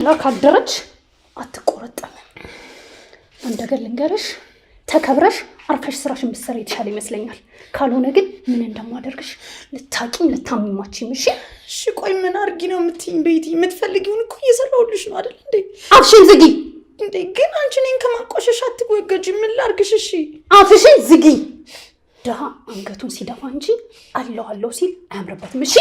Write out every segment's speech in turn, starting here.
ካደረች አትቆረጠም። አንድ ነገር ልንገርሽ፣ ተከብረሽ አርፈሽ ስራሽን ብትሰሪ የተሻለ ይመስለኛል። ካልሆነ ግን ምን እንደማደርግሽ ልታቂም ልታምማችም። እሺ እሺ። ቆይ ምን አድርጊ ነው የምትይኝ? ቤቲ የምትፈልጊውን እኮ እየሰራሁልሽ ነው አይደል እንዴ? አፍሽን ዝጊ እንዴ! ግን አንቺ እኔን ከማቆሸሽ አትወገጂ። ምን ላድርግሽ? እሺ አፍሽን ዝጊ። ድሀ አንገቱን ሲደፋ እንጂ አለው ሲል አያምርበትም። እሺ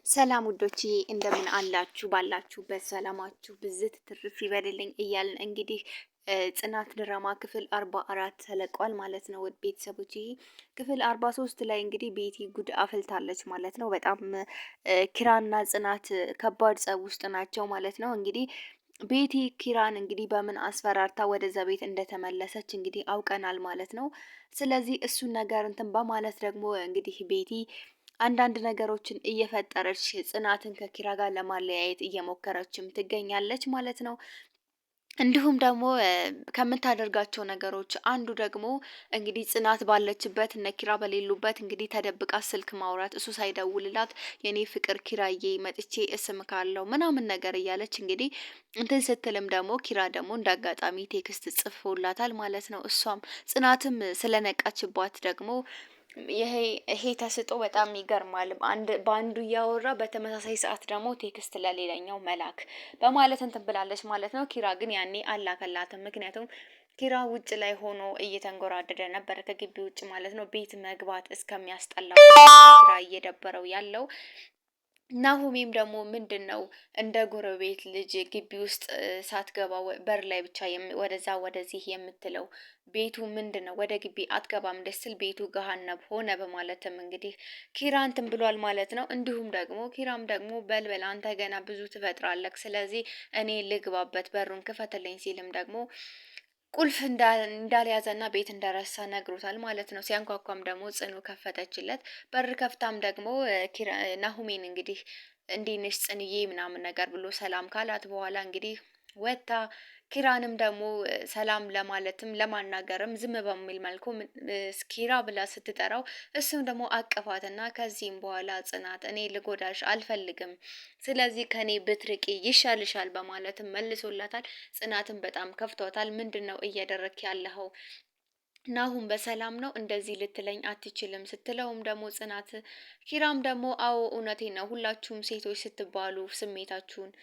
ሰላም ውዶቼ እንደምን አላችሁ? ባላችሁበት ሰላማችሁ ብዝት ትርፍ ይበልልኝ እያልን እንግዲህ ጽናት ድራማ ክፍል 44 ተለቋል ማለት ነው። ውድ ቤተሰቦች ክፍል 43 ላይ እንግዲህ ቤቲ ጉድ አፍልታለች ማለት ነው። በጣም ኪራና ጽናት ከባድ ጸብ ውስጥ ናቸው ማለት ነው። እንግዲህ ቤቲ ኪራን እንግዲህ በምን አስፈራርታ ወደዛ ቤት እንደተመለሰች እንግዲህ አውቀናል ማለት ነው። ስለዚህ እሱን ነገር እንትን በማለት ደግሞ እንግዲህ ቤቲ አንዳንድ ነገሮችን እየፈጠረች ጽናትን ከኪራ ጋር ለማለያየት እየሞከረችም ትገኛለች ማለት ነው። እንዲሁም ደግሞ ከምታደርጋቸው ነገሮች አንዱ ደግሞ እንግዲህ ጽናት ባለችበት እነ ኪራ በሌሉበት እንግዲህ ተደብቃ ስልክ ማውራት፣ እሱ ሳይደውልላት የኔ ፍቅር ኪራዬ መጥቼ እስም ካለው ምናምን ነገር እያለች እንግዲህ እንትን ስትልም ደግሞ ኪራ ደግሞ እንዳጋጣሚ ቴክስት ጽፎላታል ማለት ነው። እሷም ጽናትም ስለነቃችባት ደግሞ ይሄ ተስጦ በጣም ይገርማል። በአንዱ እያወራ በተመሳሳይ ሰዓት ደግሞ ቴክስት ለሌላኛው መላክ በማለት እንትን ብላለች ማለት ነው። ኪራ ግን ያኔ አላከላትም። ምክንያቱም ኪራ ውጭ ላይ ሆኖ እየተንጎራደደ ነበር ከግቢ ውጭ ማለት ነው። ቤት መግባት እስከሚያስጠላው ኪራ እየደበረው ያለው። ናሁሜም ደግሞ ምንድን ነው እንደ ጎረቤት ልጅ ግቢ ውስጥ ሳትገባ በር ላይ ብቻ ወደዛ ወደዚህ የምትለው ቤቱ ምንድን ነው? ወደ ግቢ አትገባም ደስ ስል ቤቱ ገሃነብ ሆነ በማለትም እንግዲህ ኪራ እንትን ብሏል ማለት ነው። እንዲሁም ደግሞ ኪራም ደግሞ በልበል አንተ ገና ብዙ ትፈጥራለህ፣ ስለዚህ እኔ ልግባበት በሩን ክፈትልኝ ሲልም ደግሞ ቁልፍ እንዳልያዘና ቤት እንደረሳ ነግሮታል ማለት ነው። ሲያንኳኳም ደግሞ ጽኑ ከፈተችለት። በር ከፍታም ደግሞ ናሁሜን እንግዲህ እንዴት ነሽ ጽንዬ ምናምን ነገር ብሎ ሰላም ካላት በኋላ እንግዲህ ወታ ኪራንም ደግሞ ሰላም ለማለትም ለማናገርም ዝም በሚል መልኩ ኪራ ብላ ስትጠራው እሱም ደግሞ አቀፋትና ከዚህም በኋላ ጽናት እኔ ልጎዳሽ አልፈልግም፣ ስለዚህ ከኔ ብትርቂ ይሻልሻል በማለትም መልሶላታል። ጽናትን በጣም ከፍቷታል። ምንድን ነው እያደረክ ያለኸው? ናሁን በሰላም ነው እንደዚህ ልትለኝ አትችልም ስትለውም ደግሞ ጽናት ኪራም ደግሞ አዎ እውነቴ ነው፣ ሁላችሁም ሴቶች ስትባሉ ስሜታችሁን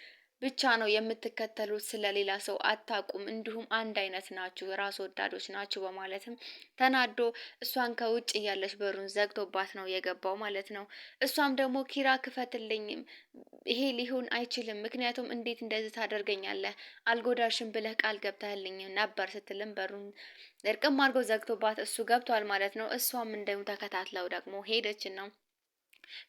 ብቻ ነው የምትከተሉት፣ ስለሌላ ሰው አታቁም፣ እንዲሁም አንድ አይነት ናችሁ፣ ራስ ወዳዶች ናችሁ በማለትም ተናዶ እሷን ከውጭ እያለች በሩን ዘግቶባት ነው የገባው ማለት ነው። እሷም ደግሞ ኪራ ክፈትልኝ፣ ይሄ ሊሆን አይችልም፣ ምክንያቱም እንዴት እንደዚህ ታደርገኛለህ? አልጎዳሽም ብለህ ቃል ገብተህልኝ ነበር ስትልም በሩን እርቅም አድርጎ ዘግቶባት እሱ ገብቷል ማለት ነው። እሷም እንደው ተከታትለው ደግሞ ሄደች ነው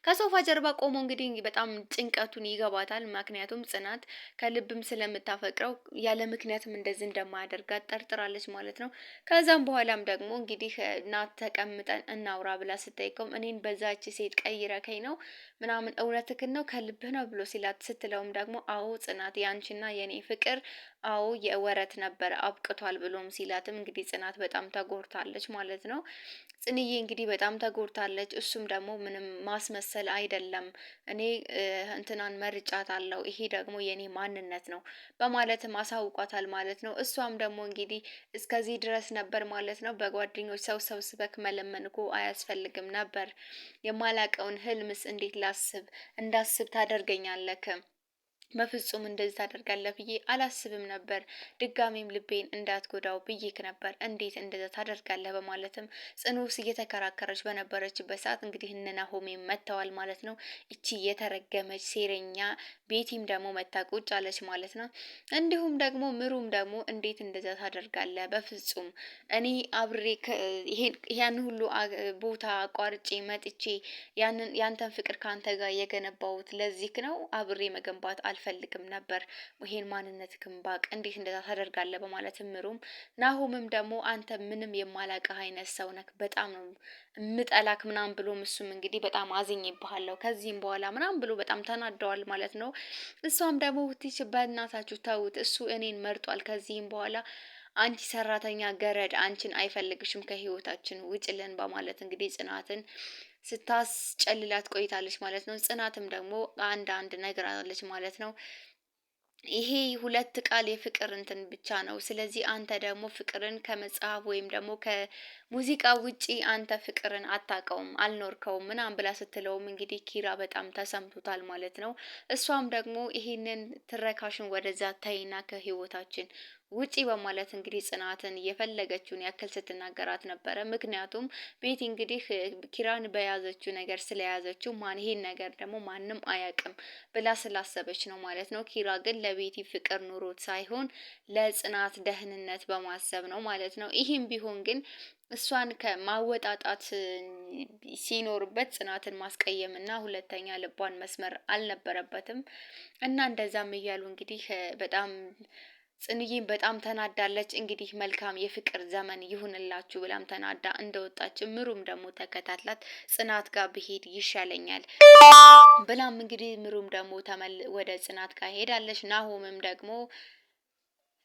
ከሶፋ ጀርባ ቆሞ እንግዲህ በጣም ጭንቀቱን ይገባታል። ምክንያቱም ጽናት ከልብም ስለምታፈቅረው ያለ ምክንያትም እንደዚህ እንደማያደርጋት ጠርጥራለች ማለት ነው። ከዛም በኋላም ደግሞ እንግዲህ ናት ተቀምጠን እናውራ ብላ ስጠይቀውም እኔን በዛች ሴት ቀይረከኝ ነው ምናምን እውነትክን ነው ከልብህ ነው ብሎ ሲላት ስትለውም ደግሞ አዎ ጽናት ያንቺና የኔ ፍቅር አዎ የወረት ነበር አብቅቷል ብሎም ሲላትም እንግዲህ ጽናት በጣም ተጎድታለች ማለት ነው። ጽንዬ እንግዲህ በጣም ተጎድታለች። እሱም ደግሞ ምንም ማስመሰል አይደለም እኔ እንትናን መርጫት አለው ይሄ ደግሞ የኔ ማንነት ነው በማለትም አሳውቋታል ማለት ነው። እሷም ደግሞ እንግዲህ እስከዚህ ድረስ ነበር ማለት ነው። በጓደኞች ሰው ሰብስበክ መለመን እኮ አያስፈልግም ነበር። የማላቀውን ህልምስ እንዴት እንዳስብ ታደርገኛለክ? በፍጹም እንደዚህ ታደርጋለህ ብዬ አላስብም ነበር። ድጋሜም ልቤን እንዳትጎዳው ብዬክ ነበር። እንዴት እንደዛ ታደርጋለህ? በማለትም ጽኑስ እየተከራከረች በነበረችበት ሰዓት እንግዲህ እነ ናሆሜም መጥተዋል ማለት ነው። እቺ የተረገመች ሴረኛ ቤቲም ደግሞ መታ ቁጭ አለች ማለት ነው። እንዲሁም ደግሞ ምሩም ደግሞ እንዴት እንደዛ ታደርጋለህ? በፍጹም እኔ አብሬ ያን ሁሉ ቦታ አቋርጬ መጥቼ ያንተን ፍቅር ካንተ ጋር የገነባሁት ለዚህ ነው። አብሬ መገንባት አልፈልግም ነበር። ይሄን ማንነትክም ባቅ እንዴት እንደዛ ታደርጋለህ? በማለት ምሩም ናሆምም ደግሞ አንተ ምንም የማላቀህ አይነት ሰው ነክ፣ በጣም ነው ምጠላክ ምናምን ብሎ እሱም እንግዲህ በጣም አዝኜብሃለሁ ከዚህም በኋላ ምናምን ብሎ በጣም ተናደዋል ማለት ነው። እሷም ደግሞ ትች በእናታችሁ ተውት፣ እሱ እኔን መርጧል። ከዚህም በኋላ አንቺ ሰራተኛ ገረድ አንቺን አይፈልግሽም፣ ከህይወታችን ውጭልን በማለት እንግዲህ ጽናትን ስታስጨልላት ቆይታለች ማለት ነው። ጽናትም ደግሞ አንድ ነግራለች ማለት ነው። ይሄ ሁለት ቃል የፍቅር እንትን ብቻ ነው። ስለዚህ አንተ ደግሞ ፍቅርን ከመጽሐፍ ወይም ደግሞ ከሙዚቃ ውጪ አንተ ፍቅርን አታውቀውም፣ አልኖርከውም ምናምን ብላ ስትለውም እንግዲህ ኪራ በጣም ተሰምቶታል ማለት ነው። እሷም ደግሞ ይሄንን ትረካሽን ወደዛ ታይና ከህይወታችን ውጪ በማለት እንግዲህ ጽናትን የፈለገችውን ያክል ስትናገራት ነበረ። ምክንያቱም ቤቲ እንግዲህ ኪራን በያዘችው ነገር ስለያዘችው ይሄን ነገር ደግሞ ማንም አያውቅም ብላ ስላሰበች ነው ማለት ነው። ኪራ ግን ለቤቲ ፍቅር ኑሮት ሳይሆን ለጽናት ደህንነት በማሰብ ነው ማለት ነው። ይህም ቢሆን ግን እሷን ከማወጣጣት ሲኖርበት ጽናትን ማስቀየም እና ሁለተኛ ልቧን መስመር አልነበረበትም እና እንደዛም እያሉ እንግዲህ በጣም ጽንዬም በጣም ተናዳለች። እንግዲህ መልካም የፍቅር ዘመን ይሁንላችሁ ብላም ተናዳ እንደወጣች ምሩም ደግሞ ተከታትላት ጽናት ጋር ብሄድ ይሻለኛል ብላም እንግዲህ ምሩም ደግሞ ወደ ጽናት ጋር ሄዳለች። ናሆምም ደግሞ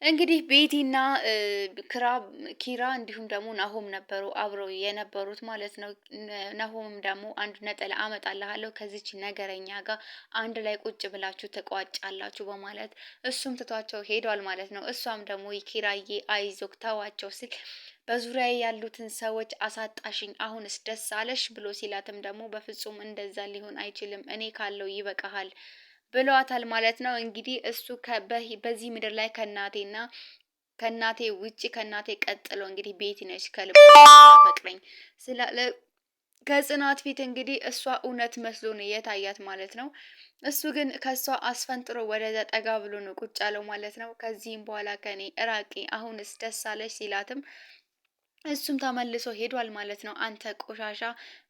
እንግዲህ ቤቲና ኪራ እንዲሁም ደግሞ ናሆም ነበሩ አብረው የነበሩት ማለት ነው። ናሆምም ደግሞ አንድ ነጠላ አመጣልሃለሁ ከዚች ነገረኛ ጋር አንድ ላይ ቁጭ ብላችሁ ተቋጫላችሁ በማለት እሱም ትቷቸው ሄዷል ማለት ነው። እሷም ደግሞ ኪራዬ አይዞክ ተዋቸው ሲል በዙሪያ ያሉትን ሰዎች አሳጣሽኝ፣ አሁንስ ደስ አለሽ ብሎ ሲላትም ደግሞ በፍጹም እንደዛ ሊሆን አይችልም፣ እኔ ካለው ይበቃሃል ብለዋታል ማለት ነው። እንግዲህ እሱ በዚህ ምድር ላይ ከእናቴ ውጪ ከእናቴ ቀጥሎ እንግዲህ ቤቲ ነች ከልብ ታፈቅረኝ ስላለ ከጽናት ፊት እንግዲህ እሷ እውነት መስሎ ነው የታያት ማለት ነው። እሱ ግን ከእሷ አስፈንጥሮ ወደዛ ጠጋ ብሎ ነው ቁጭ አለው ማለት ነው። ከዚህም በኋላ ከኔ እራቂ አሁንስ ደስ አለሽ ሲላትም እሱም ተመልሶ ሄዷል ማለት ነው። አንተ ቆሻሻ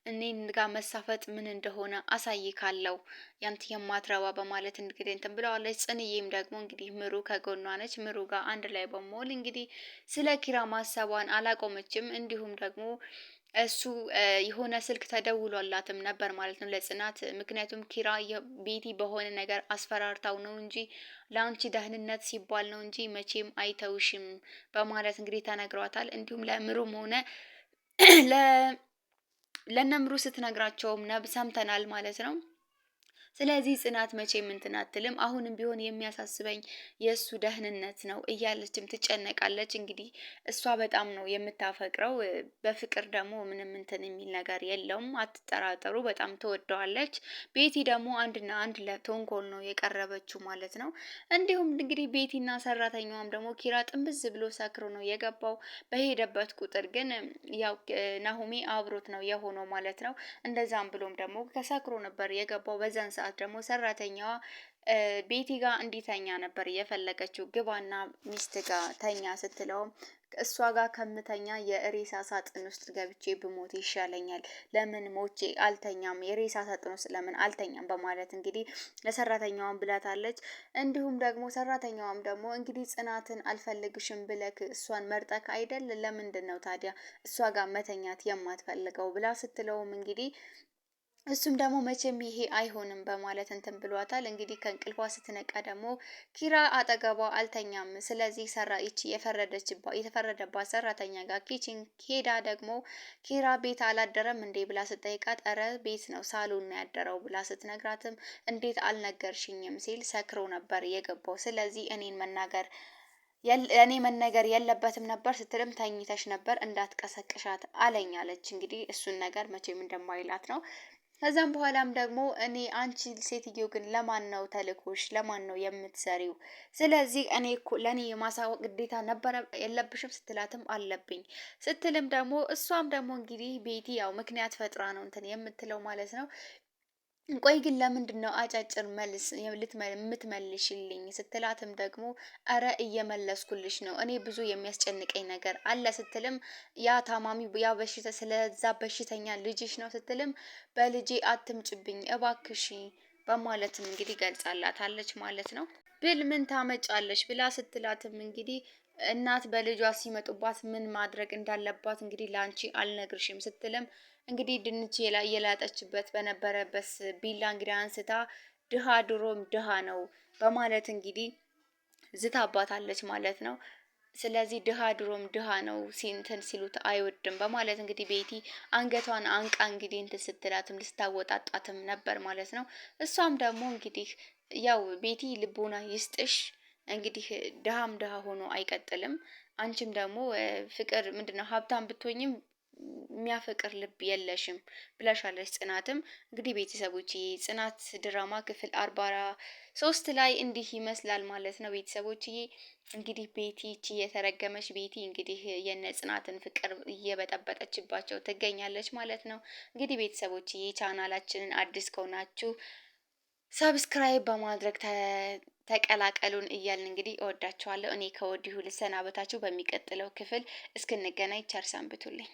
እኔን ጋር መሳፈጥ ምን እንደሆነ አሳይካለው ያንተ የማትረባ በማለት እንግዲህ እንትን ብለዋለች። ጽንዬም ደግሞ እንግዲህ ምሩ ከጎኗ ነች። ምሩ ጋር አንድ ላይ በመሆን እንግዲህ ስለ ኪራ ማሰቧን አላቆመችም። እንዲሁም ደግሞ እሱ የሆነ ስልክ ተደውሎላትም ነበር ማለት ነው ለጽናት። ምክንያቱም ኪራ ቤቲ በሆነ ነገር አስፈራርታው ነው እንጂ ለአንቺ ደህንነት ሲባል ነው እንጂ መቼም አይተውሽም በማለት እንግዲህ ተነግሯታል። እንዲሁም ለምሩም ሆነ ለነምሩ ስትነግራቸውም ሰምተናል ማለት ነው። ስለዚህ ጽናት መቼም እንትን አትልም። አሁንም ቢሆን የሚያሳስበኝ የእሱ ደህንነት ነው እያለችም ትጨነቃለች። እንግዲህ እሷ በጣም ነው የምታፈቅረው። በፍቅር ደግሞ ምንም እንትን የሚል ነገር የለውም፣ አትጠራጠሩ። በጣም ትወደዋለች። ቤቲ ደግሞ አንድና አንድ ለተንኮል ነው የቀረበችው ማለት ነው። እንዲሁም እንግዲህ ቤቲና ሰራተኛዋም ደግሞ ኪራ ጥንብዝ ብሎ ሰክሮ ነው የገባው። በሄደበት ቁጥር ግን ያው ናሆሜ አብሮት ነው የሆነው ማለት ነው። እንደዛም ብሎም ደግሞ ከሰክሮ ነበር የገባው። በዛን ሰዓት ደግሞ ሰራተኛዋ ቤቲ ጋር እንዲተኛ ነበር የፈለገችው። ግባና ሚስት ጋር ተኛ ስትለውም እሷ ጋር ከምተኛ የሬሳ ሳጥን ውስጥ ገብቼ ብሞት ይሻለኛል፣ ለምን ሞቼ አልተኛም፣ የሬሳ ሳጥን ውስጥ ለምን አልተኛም በማለት እንግዲህ ለሰራተኛዋም ብላታለች። እንዲሁም ደግሞ ሰራተኛዋም ደግሞ እንግዲህ ጽናትን አልፈልግሽም ብለክ እሷን መርጠክ አይደል፣ ለምንድን ነው ታዲያ እሷ ጋር መተኛት የማትፈልገው ብላ ስትለውም እንግዲህ እሱም ደግሞ መቼም ይሄ አይሆንም በማለት እንትን ብሏታል። እንግዲህ ከእንቅልፏ ስትነቃ ደግሞ ኪራ አጠገቧ አልተኛም። ስለዚህ ይቺ የተፈረደባት ሰራተኛ ጋር ኪችን ሄዳ ደግሞ ኪራ ቤት አላደረም እንዴ ብላ ስጠይቃት ኧረ ቤት ነው ሳሎን ነው ያደረው ብላ ስትነግራትም እንዴት አልነገርሽኝም ሲል ሰክሮ ነበር የገባው። ስለዚህ እኔ መነገር የለበትም ነበር ስትልም ተኝተሽ ነበር እንዳትቀሰቅሻት አለኝ አለች። እንግዲህ እሱን ነገር መቼም እንደማይላት ነው። ከዛም በኋላም ደግሞ አንቺ ሴትዮ ግን ለማን ነው ተልኮሽ? ለማን ነው የምትሰሪው? ስለዚህ እኔ እኮ ለእኔ የማሳወቅ ግዴታ ነበረ የለብሽም ስትላትም አለብኝ ስትልም ደግሞ እሷም ደግሞ እንግዲህ ቤቲ ያው ምክንያት ፈጥራ ነው እንትን የምትለው ማለት ነው። ቆይ ግን ለምንድን ነው አጫጭር መልስ የምትመልሽልኝ? ስትላትም ደግሞ አረ እየመለስኩልሽ ነው፣ እኔ ብዙ የሚያስጨንቀኝ ነገር አለ ስትልም ያ ታማሚ ያ በሽታ ስለዛ በሽተኛ ልጅሽ ነው ስትልም በልጄ አትምጭብኝ እባክሽ በማለትም እንግዲህ ገልጻላታለች ማለት ነው። ብል ምን ታመጫለሽ ብላ ስትላትም እንግዲህ እናት በልጇ ሲመጡባት ምን ማድረግ እንዳለባት እንግዲህ ላንቺ አልነግርሽም ስትልም እንግዲህ ድንች የላጠችበት በነበረበት ቢላ እንግዲህ አንስታ ድሃ ድሮም ድሃ ነው በማለት እንግዲህ ዝታባታለች ማለት ነው። ስለዚህ ድሃ ድሮም ድሃ ነው ሲንትን ሲሉት አይወድም በማለት እንግዲህ ቤቲ አንገቷን አንቃ እንግዲህ እንትን ስትላትም ልስታወጣጣትም ነበር ማለት ነው። እሷም ደግሞ እንግዲህ ያው ቤቲ ልቦና ይስጥሽ። እንግዲህ ድሃም ድሃ ሆኖ አይቀጥልም። አንቺም ደግሞ ፍቅር ምንድነው ሀብታም ብትሆኝም የሚያፈቅር ልብ የለሽም ብላሻለች ጽናትም። እንግዲህ ቤተሰቦች ጽናት ድራማ ክፍል 43 ላይ እንዲህ ይመስላል ማለት ነው። ቤተሰቦችዬ እንግዲህ ቤቲ ይቺ የተረገመች ቤቲ እንግዲህ የነ ጽናትን ፍቅር እየበጠበጠችባቸው ትገኛለች ማለት ነው። እንግዲህ ቤተሰቦችዬ ቻናላችንን አዲስ ከሆናችሁ ሰብስክራይብ በማድረግ ተቀላቀሉን እያልን እንግዲህ እወዳችኋለሁ። እኔ ከወዲሁ ልሰናበታችሁ። በሚቀጥለው ክፍል እስክንገናኝ ቸር ሰንብቱልኝ።